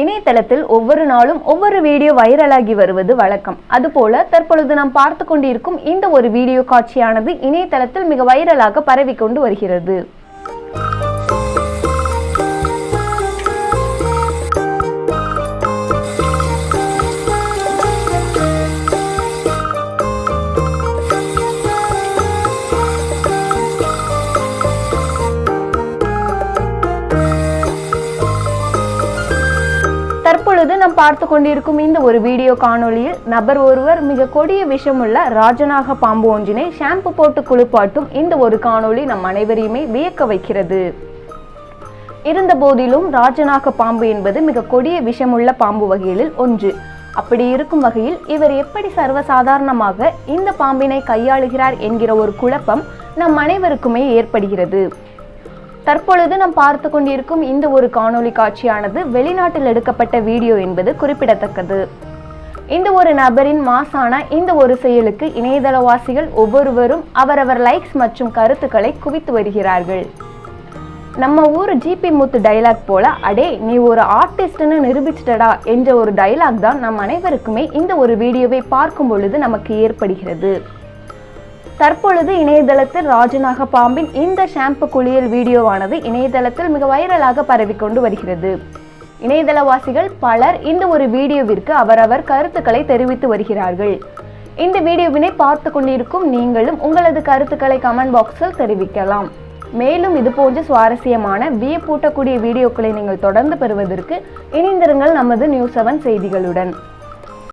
இணையதளத்தில் ஒவ்வொரு நாளும் ஒவ்வொரு வீடியோ வைரலாகி வருவது வழக்கம். அதுபோல தற்பொழுது நாம் பார்த்து கொண்டிருக்கும் இந்த ஒரு வீடியோ காட்சியானது இணையதளத்தில் மிக வைரலாக பரவிக்கொண்டு வருகிறது. தற்பொழுது நாம் பார்த்து கொண்டிருக்கும் இந்த ஒரு வீடியோ காணொளியில் நபர் ஒருவர் மிக கொடிய விஷமுள்ள ராஜநாக பாம்பு ஒன்றினை ஷாம்பு போட்டு குளிப்பாட்டும் இந்த ஒரு காணொளி நம் அனைவரையுமே வியக்க வைக்கிறது. இருந்த போதிலும் ராஜநாக பாம்பு என்பது மிக கொடிய விஷமுள்ள பாம்பு வகைகளில் ஒன்று. அப்படி இருக்கும் வகையில் இவர் எப்படி சர்வசாதாரணமாக இந்த பாம்பினை கையாளுகிறார் என்கிற ஒரு குழப்பம் நம் அனைவருக்குமே ஏற்படுகிறது. தற்பொழுது நாம் பார்த்து கொண்டிருக்கும் இந்த ஒரு காணொளி காட்சியானது வெளிநாட்டில் எடுக்கப்பட்ட வீடியோ என்பது குறிப்பிடத்தக்கது. இந்த ஒரு நபரின் மாசான இந்த ஒரு செயலுக்கு இணையதளவாசிகள் ஒவ்வொருவரும் அவரவர் லைக்ஸ் மற்றும் கருத்துக்களை குவித்து வருகிறார்கள். நம்ம ஊர் ஜிபி முத்து டைலாக் போல அடே நீ ஒரு ஆர்டிஸ்ட்னு நிரூபிச்சிட்டடா என்ற ஒரு டைலாக் தான் நம் அனைவருக்குமே இந்த ஒரு வீடியோவை பார்க்கும் பொழுது நமக்கு ஏற்படுகிறது. தற்பொழுது இணையதளத்தில் ராஜநாக பாம்பின் இந்த ஷாம்பு குளியல் வீடியோவானது இணையதளத்தில் மிக வைரலாக பரவிக்கொண்டு வருகிறது. இணையதளவாசிகள் பலர் இந்த ஒரு வீடியோவிற்கு அவரவர் கருத்துக்களை தெரிவித்து வருகிறார்கள். இந்த வீடியோவினை பார்த்து கொண்டிருக்கும் நீங்களும் உங்களது கருத்துக்களை கமெண்ட் பாக்ஸில் தெரிவிக்கலாம். மேலும் இது போன்ற சுவாரஸ்யமான வியப்பூட்டக்கூடிய வீடியோக்களை நீங்கள் தொடர்ந்து பெறுவதற்கு இணைந்திருங்கள் நமது நியூஸ் 7 செய்திகளுடன்.